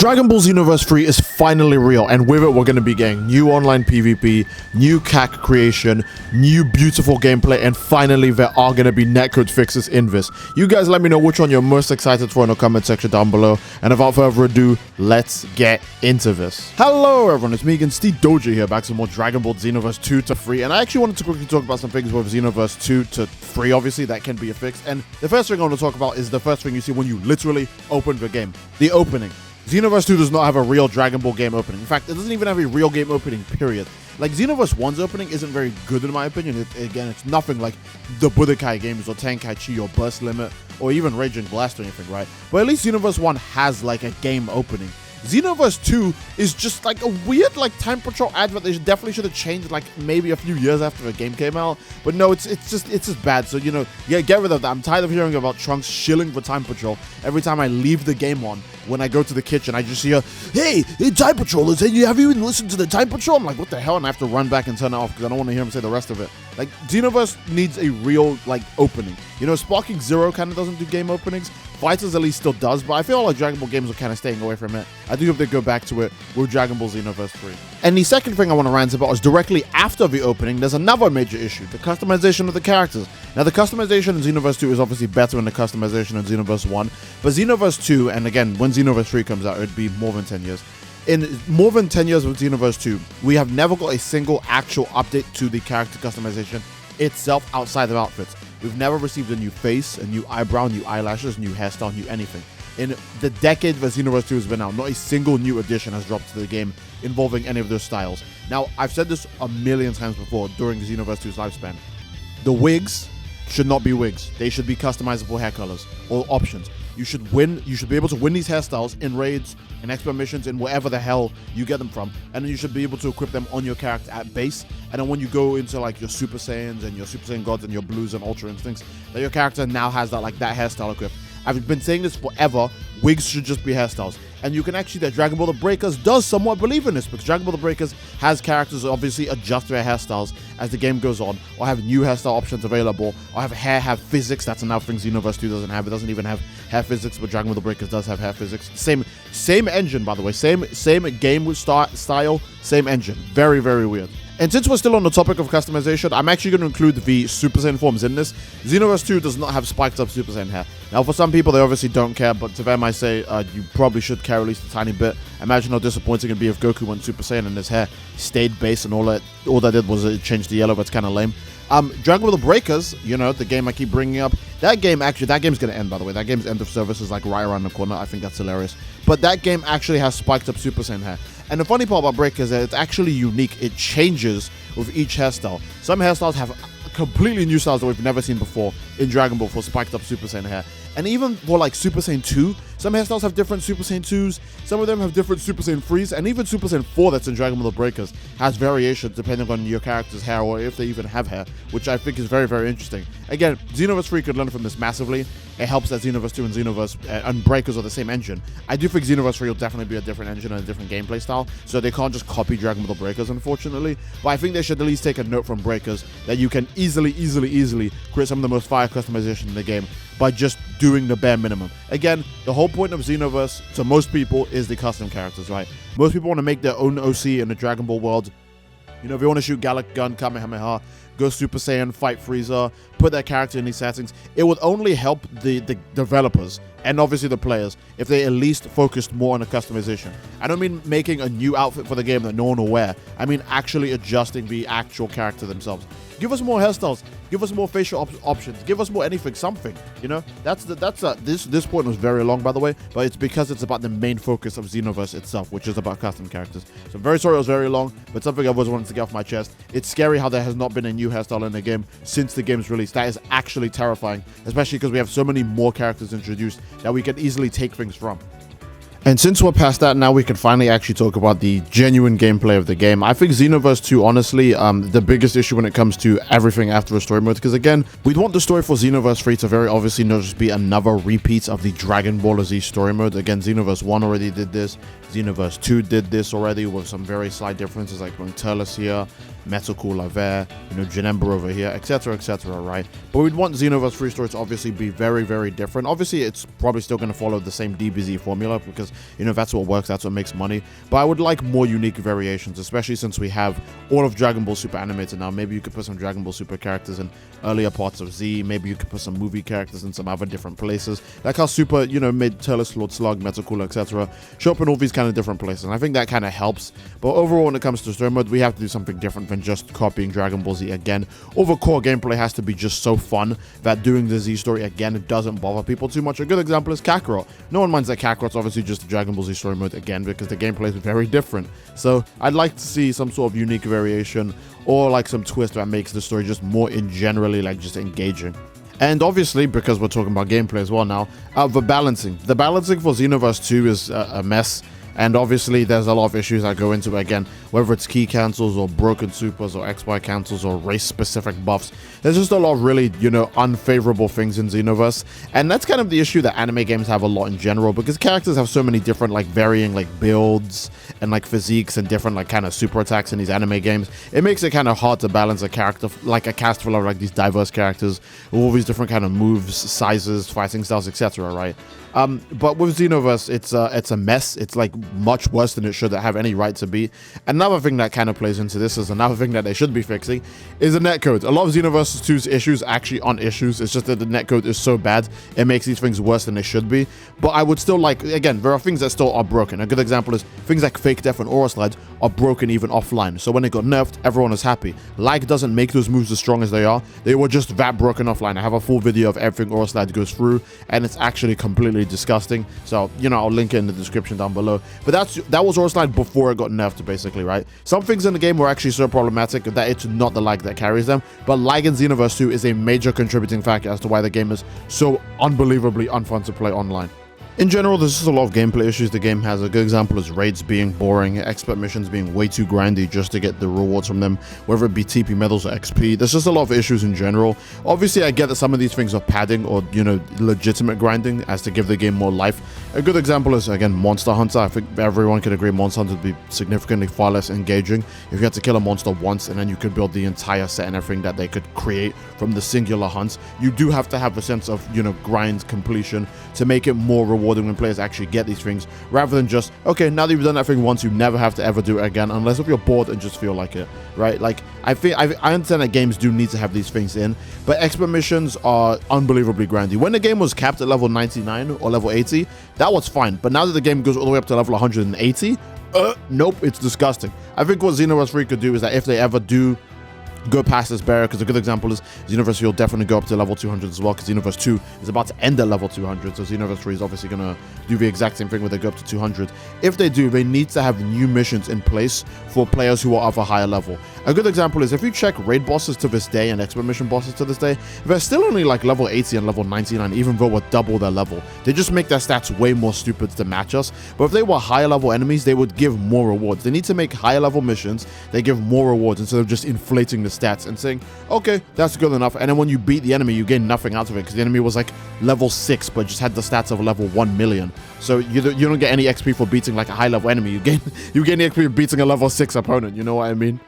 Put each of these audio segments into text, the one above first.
Dragon Ball Xenoverse 3 is finally real, and with it we're going to be getting new online PvP, new CAC creation, new beautiful gameplay, and finally there are going to be netcode fixes in this. You guys let me know which one you're most excited for in the comment section down below, and without further ado, let's get into this. Hello everyone, it's me again, Steve Doja here, back to more Dragon Ball Xenoverse 2 to 3, and I actually wanted to quickly talk about some things with Xenoverse 2 to 3, obviously, that can be a fix, and the first thing I want to talk about is the first thing you see when you literally open the game, the opening. Xenoverse 2 does not have a real Dragon Ball game opening. In fact, it doesn't even have a real game opening, period. Like, Xenoverse 1's opening isn't very good in my opinion. Again, it's nothing like the Budokai games or Tenkaichi or Burst Limit or even Raging Blast or anything, right? But at least Xenoverse 1 has like a game opening. Xenoverse 2 is just like a weird like Time Patrol advert. They definitely should have changed like maybe a few years after the game came out. But no, it's just bad. So, you know, yeah, get rid of that. I'm tired of hearing about Trunks shilling for Time Patrol every time I leave the game on. When I go to the kitchen, I just hear, hey, Time Patrol is saying, have you even listened to the Time Patrol? I'm like, what the hell? And I have to run back and turn it off because I don't want to hear him say the rest of it. Like, Xenoverse needs a real, like, opening. You know, Sparking Zero kind of doesn't do game openings. Fighters at least still does, but I feel like Dragon Ball games are kind of staying away from it. I do hope they go back to it with Dragon Ball Xenoverse 3. And the second thing I want to rant about is directly after the opening, there's another major issue, the customization of the characters. Now, the customization in Xenoverse 2 is obviously better than the customization in Xenoverse 1, but Xenoverse 2, and again, when Xenoverse 3 comes out, it'd be more than 10 years. In more than 10 years with Xenoverse 2, we have never got a single actual update to the character customization itself outside of outfits. We've never received a new face, a new eyebrow, new eyelashes, new hairstyle, new anything. In the decade that Xenoverse 2 has been out, not a single new addition has dropped to the game involving any of those styles. Now, I've said this a million times before during the Xenoverse 2's lifespan. The wigs should not be wigs. They should be customizable hair colors or options. You should be able to win these hairstyles in raids, in expert missions, in wherever the hell you get them from. And then you should be able to equip them on your character at base. And then when you go into like your Super Saiyans and your Super Saiyan Gods and your Blues and Ultra Instincts, that your character now has that hairstyle equipped. I've been saying this forever, wigs should just be hairstyles. And you can actually, that Dragon Ball The Breakers does somewhat believe in this, because Dragon Ball The Breakers has characters obviously adjust their hairstyles as the game goes on, or have new hairstyle options available, or have physics. That's another thing Xenoverse 2 doesn't have. It doesn't even have hair physics, but Dragon Ball The Breakers does have hair physics. Same engine, by the way, same game with style, same engine. Very, very weird. And since we're still on the topic of customization, I'm actually going to include the Super Saiyan forms in this. Xenoverse 2 does not have spiked up Super Saiyan hair. Now, for some people, they obviously don't care, but to them, I say you probably should care at least a tiny bit. Imagine how disappointing it'd be if Goku went Super Saiyan and his hair stayed base and all that did was it changed the yellow. That's kind of lame. Dragon Ball The Breakers, you know, the game I keep bringing up, that game's going to end, by the way. That game's end of service is like right around the corner. I think that's hilarious. But that game actually has spiked up Super Saiyan hair. And the funny part about Breakers is that it's actually unique. It changes with each hairstyle. Some hairstyles have completely new styles that we've never seen before in Dragon Ball for spiked up Super Saiyan hair. And even for like Super Saiyan 2, some hairstyles have different Super Saiyan 2s, some of them have different Super Saiyan 3s, and even Super Saiyan 4 that's in Dragon Ball The Breakers has variations depending on your character's hair or if they even have hair, which I think is very, very interesting. Again, Xenoverse 3 could learn from this massively. It helps that Xenoverse 2 and Xenoverse and Breakers are the same engine. I do think Xenoverse 3 will definitely be a different engine and a different gameplay style, so they can't just copy Dragon Ball The Breakers, unfortunately. But I think they should at least take a note from Breakers that you can easily create some of the most fire customization in the game by just doing the bare minimum. Again, the whole point of Xenoverse to most people is the custom characters, right? Most people want to make their own OC in the Dragon Ball world. You know, if they want to shoot Gallic Gun, Kamehameha, go Super Saiyan, fight Frieza, put their character in these settings, it would only help the developers and obviously the players if they at least focused more on the customization. I don't mean making a new outfit for the game that no one will wear. I mean actually adjusting the actual character themselves. Give us more hairstyles. Give us more facial options. Give us more anything, something. You know, this point was very long, by the way, but it's because it's about the main focus of Xenoverse itself, which is about custom characters. So I'm very sorry it was very long, but something I always wanted to get off my chest. It's scary how there has not been a new hairstyle in the game since the game's release. That is actually terrifying, especially because we have so many more characters introduced that we can easily take things from. And since we're past that, now we can finally actually talk about the genuine gameplay of the game. I think Xenoverse 2, honestly, the biggest issue when it comes to everything after a story mode, because again, we'd want the story for Xenoverse 3 to very obviously not just be another repeat of the Dragon Ball Z story mode. Again, Xenoverse 1 already did this. Xenoverse 2 did this already with some very slight differences, like when Turles here, Metal Cooler there, Janemba over here, etc, etc, right? But we'd want Xenoverse Free Story to obviously be very, very different. Obviously, it's probably still going to follow the same DBZ formula because, that's what works, that's what makes money. But I would like more unique variations, especially since we have all of Dragon Ball Super animated now. Maybe you could put some Dragon Ball Super characters in earlier parts of Z. Maybe you could put some movie characters in some other different places. Like how Super, made Turles, Lord Slug, Metal Cooler, etc. show up in all these kind of different places. And I think that kind of helps. But overall, when it comes to story mode, we have to do something different than just copying Dragon Ball Z again. All the core gameplay has to be just so fun that doing the Z story again, it doesn't bother people too much. A good example is Kakarot. No one minds that Kakarot's obviously just Dragon Ball Z story mode again because the gameplay is very different. So I'd like to see some sort of unique variation or like some twist that makes the story just more generally like just engaging. And obviously, because we're talking about gameplay as well now, the balancing. The balancing for Xenoverse 2 is a mess. And obviously, there's a lot of issues that go into it again, whether it's key cancels or broken supers or XY cancels or race-specific buffs. There's just a lot of really, unfavorable things in Xenoverse. And that's kind of the issue that anime games have a lot in general, because characters have so many different, varying, builds and, physiques and different, kind of super attacks in these anime games. It makes it kind of hard to balance a character, a cast full of, these diverse characters with all these different kind of moves, sizes, fighting styles, etc., right? But with Xenoverse, it's a mess. It's much worse than it should have any right to be. Another thing that kind of plays into this is another thing that they should be fixing is the netcode. A lot of Xenoverse 2's issues actually aren't issues. It's just that the netcode is so bad, it makes these things worse than they should be. But I would still again, there are things that still are broken. A good example is things like Fake Death and Aura Slides are broken even offline. So when it got nerfed, everyone is happy. Lag doesn't make those moves as strong as they are. They were just that broken offline. I have a full video of everything Aura Slide goes through, and it's actually completely disgusting. So, I'll link it in the description down below. But that was Aura Slide before it got nerfed, basically, right? Some things in the game were actually so problematic that it's not the lag that carries them. But lag in Xenoverse 2 is a major contributing factor as to why the game is so unbelievably unfun to play online. In general, there's just a lot of gameplay issues the game has. A good example is raids being boring, expert missions being way too grindy just to get the rewards from them, whether it be TP medals or XP. There's just a lot of issues in general. Obviously, I get that some of these things are padding or, legitimate grinding as to give the game more life. A good example is, again, Monster Hunter. I think everyone can agree Monster Hunter would be significantly far less engaging if you had to kill a monster once and then you could build the entire set and everything that they could create from the singular hunts. You do have to have a sense of, grind completion to make it more rewarding when players actually get these things, rather than just, okay, now that you've done that thing once, you never have to ever do it again, unless if you're bored and just feel like it, right? I understand that games do need to have these things in, but expert missions are unbelievably grindy. When the game was capped at level 99 or level 80, that was fine, but now that the game goes all the way up to level 180, nope, it's disgusting. I think what Xenoverse 3 could do is that if they ever do go past this barrier, because a good example is Xenoverse 3 will definitely go up to level 200 as well, because Xenoverse 2 is about to end at level 200, so Xenoverse 3 is obviously going to do the exact same thing where they go up to 200. If they do, they need to have new missions in place for players who are of a higher level. A good example is if you check raid bosses to this day and expert mission bosses to this day, they're still only level 80 and level 99, even though we're double their level. They just make their stats way more stupid to match us, but if they were higher level enemies, they would give more rewards. They need to make higher level missions, they give more rewards instead of just inflating the stats and saying, okay, that's good enough, and then when you beat the enemy, you gain nothing out of it, because the enemy was level 6, but just had the stats of level 1 million. So you don't get any XP for beating a high level enemy. You gain the XP for beating a level 6 opponent, you know what I mean?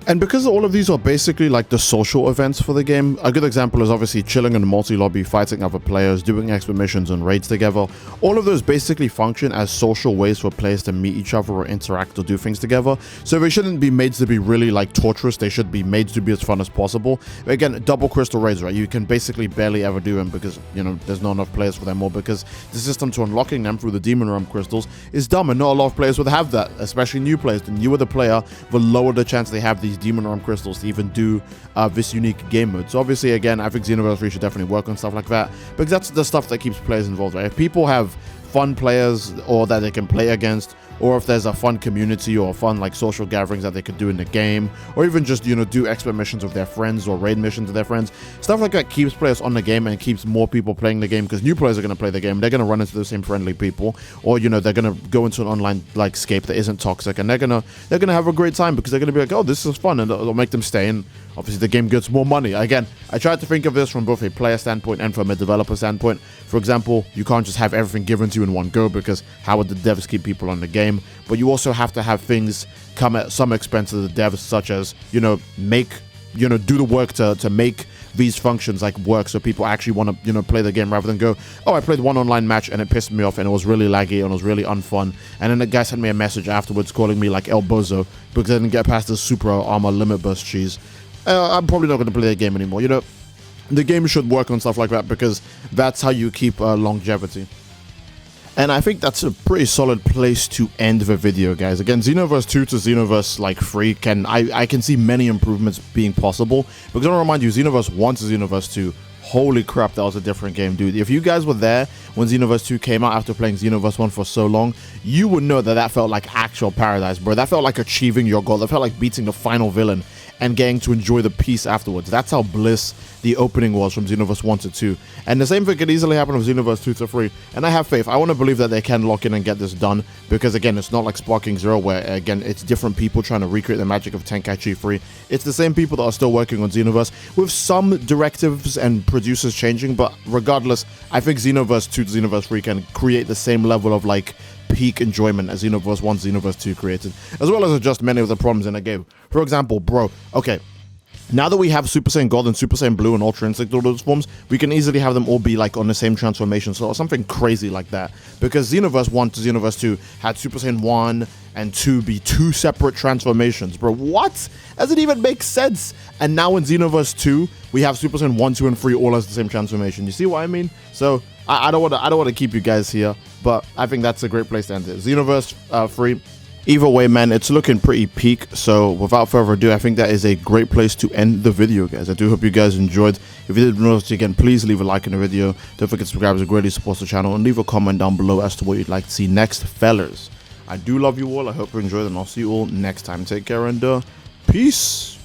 And because all of these are basically the social events for the game, a good example is obviously chilling in a multi-lobby, fighting other players, doing expert missions and raids together. All of those basically function as social ways for players to meet each other or interact or do things together. So they shouldn't be made to be really torturous, they should be made to be as fun as possible. But again, double crystal raids, right? You can basically barely ever do them because, there's not enough players for them, or because the system to unlocking them through the Demon Realm crystals is dumb, and not a lot of players would have that, especially new players. The newer the player, the lower the chance they have these Demon Realm crystals to even do this unique game mode. So obviously, again, I think Xenoverse 3 should definitely work on stuff like that, because that's the stuff that keeps players involved, right? If people have fun players or that they can play against, or if there's a fun community or fun social gatherings that they could do in the game, or even just do expert missions with their friends or raid missions with their friends, stuff like that keeps players on the game and keeps more people playing the game, because new players are going to play the game, they're going to run into the same friendly people, or they're going to go into an online scape that isn't toxic, and they're going to have a great time because they're going to be like, oh, this is fun, and it'll make them stay, and obviously the game gets more money. Again, I tried to think of this from both a player standpoint and from a developer standpoint. For example, you can't just have everything given to you in one go, because how would the devs keep people on the game? game, but you also have to have things come at some expense to the devs, such as, you know, do the work to make these functions like work, so people actually want to, you know, play the game rather than go, oh, I played one online match and it pissed me off and it was really laggy and it was really unfun, and then the guy sent me a message afterwards calling me like El Bozo because I didn't get past the super armor limit burst cheese. I'm probably not going to play the game anymore. You know, the game should work on stuff like that because that's how you keep longevity. And I think that's a pretty solid place to end the video, guys. Again, Xenoverse 2 to Xenoverse like 3 I can see many improvements being possible. Because I want to remind you, Xenoverse 1 to Xenoverse 2, holy crap, that was a different game, dude. If you guys were there when Xenoverse 2 came out after playing Xenoverse 1 for so long, you would know that felt like actual paradise, bro. That felt like achieving your goal. That felt like beating the final villain and getting to enjoy the peace afterwards. That's how bliss the opening was from Xenoverse 1 to 2. And the same thing could easily happen with Xenoverse 2 to 3. And I have faith. I want to believe that they can lock in and get this done. Because again, it's not like Sparking Zero where, again, it's different people trying to recreate the magic of Tenkaichi 3. It's the same people that are still working on Xenoverse, with some directives and producers changing. But regardless, I think Xenoverse 2 to Xenoverse 3 can create the same level of like peak enjoyment as Xenoverse 1 to Xenoverse 2 created, as well as adjust many of the problems in the game. For example, bro, okay, now that we have Super Saiyan Gold and Super Saiyan Blue and Ultra Instinct, all those forms, we can easily have them all be like on the same transformation, so something crazy like that. Because Xenoverse 1 to Xenoverse 2 had Super Saiyan 1 and 2 be 2 separate transformations. Bro, what? Doesn't even make sense. And now in Xenoverse 2, we have Super Saiyan 1, 2, and 3 all as the same transformation. You see what I mean? So I don't want to keep you guys here, but I think that's a great place to end it. Xenoverse 3. Either way, man, it's looking pretty peak. So without further ado, I think that is a great place to end the video, guys. I do hope you guys enjoyed. If you did notice, again, please leave a like in the video. Don't forget to subscribe, it greatly supports the channel, and leave a comment down below as to what you'd like to see next, fellas. I do love you all. I hope you enjoyed, and I'll see you all next time. Take care and peace.